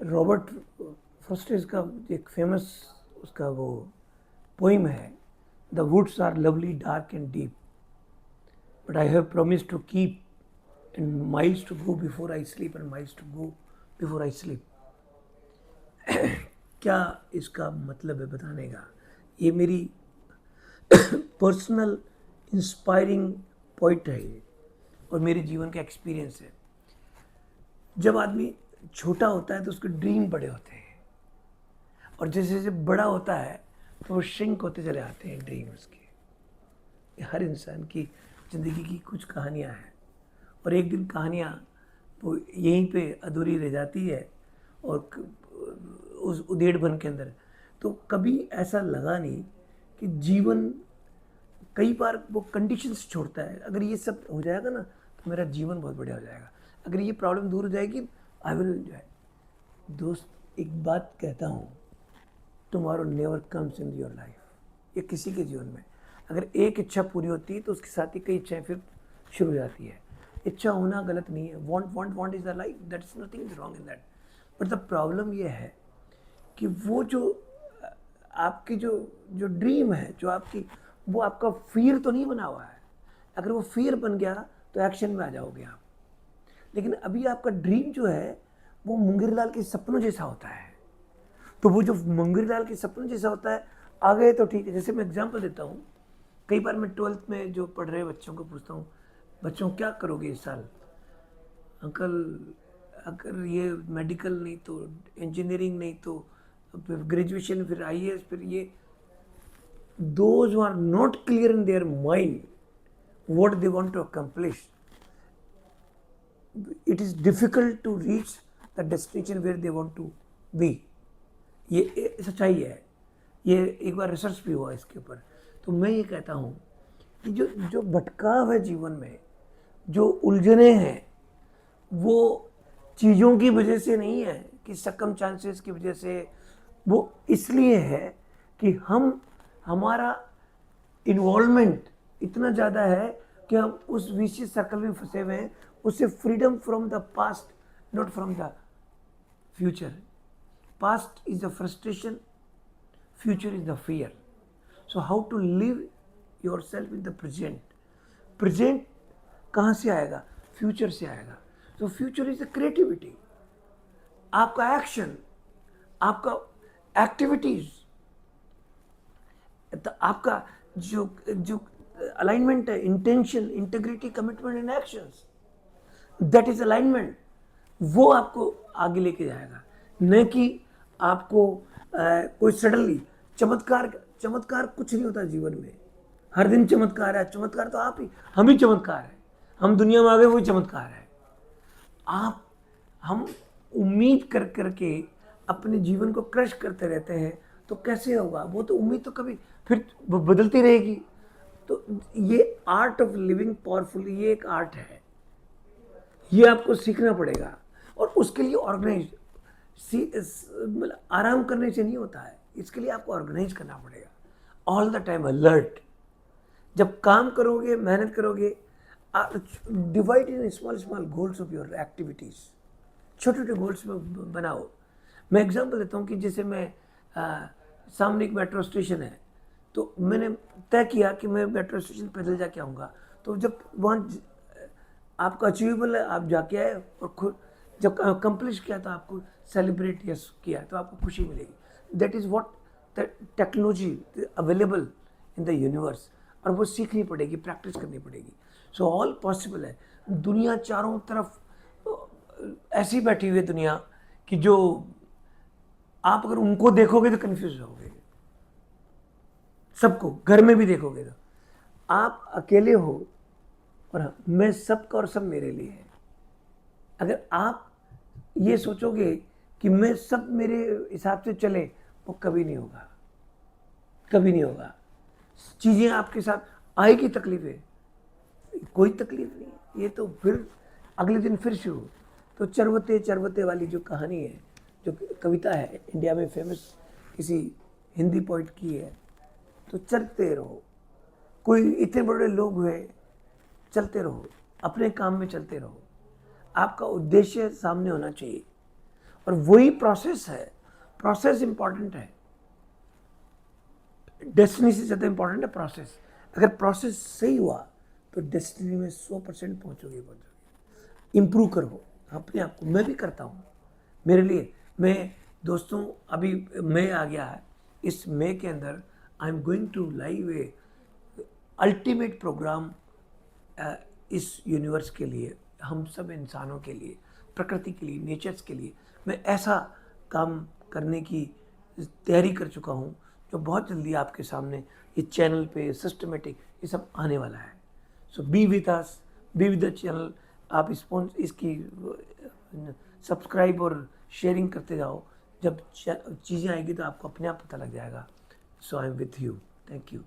Robert फ्रॉस्टिस का एक famous उसका वो पोइम है, the woods are lovely dark and deep but I have promise to keep and miles to go before I sleep and miles to go before I sleep. क्या इसका मतलब है बताने का? ये मेरी पर्सनल इंस्पायरिंग पॉइंट है ये, और मेरे जीवन का एक्सपीरियंस है। जब आदमी छोटा होता है तो उसके ड्रीम बड़े होते हैं, और जैसे जैसे बड़ा होता है तो वो श्रिंक होते चले आते हैं ड्रीम उसके। हर इंसान की ज़िंदगी की कुछ कहानियाँ हैं, और एक दिन कहानियाँ वो यहीं पे अधूरी रह जाती है, और उस उधेड़ बन के अंदर। तो कभी ऐसा लगा नहीं कि जीवन कई बार वो कंडीशंस छोड़ता है। अगर ये सब हो जाएगा ना तो मेरा जीवन बहुत बढ़िया हो जाएगा, अगर ये प्रॉब्लम दूर हो जाएगी आई विल एंजॉय। दोस्त, एक बात कहता हूँ, tomorrow never comes in your life. ये किसी के जीवन में अगर एक इच्छा पूरी होती है तो उसके साथ ही कई इच्छाएं फिर शुरू हो जाती है। इच्छा होना गलत नहीं है, want is the life, that is nothing wrong in that. But the problem ये है कि वो जो आपकी जो जो ड्रीम है, जो आपकी, वो आपका फियर तो नहीं बना हुआ है। अगर वो फियर बन गया तो एक्शन में आ जाओगे आप। लेकिन अभी आपका ड्रीम जो है वो मुंगेरीलाल के सपनों जैसा होता है। तो वो जो मुंगेरीलाल के सपनों जैसा होता है, आ गए तो ठीक है। जैसे मैं एग्जांपल देता हूँ, कई बार मैं 12th में जो पढ़ रहे बच्चों को पूछता हूँ, बच्चों क्या करोगे इस साल? अंकल, अगर ये मेडिकल नहीं तो इंजीनियरिंग, नहीं तो ग्रेजुएशन, फिर आईएएस, फिर ये। Those who are not clear in their mind what they want to accomplish, it is difficult to reach the destination where they want to be। ये सच्चाई है, ये एक बार रिसर्च भी हुआ इसके ऊपर। तो मैं ये कहता हूँ कि जो जो भटकाव है जीवन में, जो उलझने हैं, वो चीज़ों की वजह से नहीं है कि सकम चांसेस की वजह से, वो इसलिए है कि हमारा इन्वॉल्वमेंट इतना ज़्यादा है कि हम उस विशियस सर्कल में फंसे हुए हैं। उससे freedom from the past, not from the future. Past is the frustration, future is the fear. So how to live yourself in the present. Present कहाँ से आएगा? फ्यूचर से आएगा। तो फ्यूचर इज द क्रिएटिविटी, आपका action, आपका activities, आपका जो जो अलाइनमेंट है, intention, integrity, commitment and actions, that is alignment. वो आपको आगे लेके जाएगा, न कि आपको कोई सडनली चमत्कार कुछ नहीं होता जीवन में। हर दिन चमत्कार है, चमत्कार तो आप ही, हम ही चमत्कार है। हम दुनिया में आ गए, वही चमत्कार है। हम उम्मीद कर करके अपने जीवन को क्रश करते रहते हैं, तो कैसे होगा? वो तो उम्मीद तो कभी फिर बदलती रहेगी। तो ये आर्ट ऑफ लिविंग पावरफुली, ये एक आर्ट है, ये आपको सीखना पड़ेगा। और उसके लिए ऑर्गेनाइज, मतलब आराम करने से नहीं होता है, इसके लिए आपको ऑर्गेनाइज करना पड़ेगा। All the time alert. जब काम करोगे, मेहनत करोगे, divide in small goals of your activities. छोटे छोटे गोल्स में बनाओ। मैं एग्जांपल देता हूँ कि जैसे मैं सामने एक मेट्रो स्टेशन है, तो मैंने तय किया कि मैं मेट्रो स्टेशन पैदल जाके आऊँगा। तो जब वहाँ आपका अचीवेबल है, आप जाके आए, और खुद जब कंप्लीट किया तो आपको सेलिब्रेट यस किया, तो आपको खुशी मिलेगी। That is what the technology available in the universe, और वो सीखनी पड़ेगी, प्रैक्टिस करनी पड़ेगी। सो ऑल पॉसिबल है। दुनिया चारों तरफ ऐसी बैठी हुई है दुनिया कि जो आप अगर उनको देखोगे तो कंफ्यूज होगे। सबको घर में भी देखोगे तो आप अकेले हो, और मैं सबका और सब मेरे लिए है। अगर आप ये सोचोगे कि मैं सब मेरे हिसाब से चले, वो कभी नहीं होगा, कभी नहीं होगा। चीज़ें आपके साथ आएगी, तकलीफें, कोई तकलीफ नहीं, ये तो फिर अगले दिन फिर शुरू। तो चरवते चरवते वाली जो कहानी है, जो कविता है, इंडिया में फेमस किसी हिंदी पोइट की है, तो चलते रहो। कोई इतने बड़े लोग हुए, चलते रहो, अपने काम में चलते रहो। आपका उद्देश्य सामने होना चाहिए, और वही प्रोसेस है, प्रोसेस इंपॉर्टेंट है, डेस्टिनी से ज़्यादा इंपॉर्टेंट है प्रोसेस। अगर प्रोसेस सही हुआ तो डेस्टिनी में 100% पहुँचोगे। इम्प्रूव करो अपने आप को। मैं भी करता हूँ, मेरे लिए, मैं दोस्तों अभी मई आ गया है, इस मई के अंदर I am going to live a ultimate programme इस यूनिवर्स के लिए, हम सब इंसानों के लिए, प्रकृति के लिए, नेचर्स के लिए। मैं ऐसा काम करने की तैयारी कर चुका हूँ जो बहुत जल्दी आपके सामने ये चैनल पे सिस्टमेटिक ये सब आने वाला है। So be with us, be with the channel. आप इसकी सब्सक्राइब और शेयरिंग करते जाओ। जब चीज़ें आएगी तो आपको अपने आप पता लग जाएगा। So I am with you. Thank you.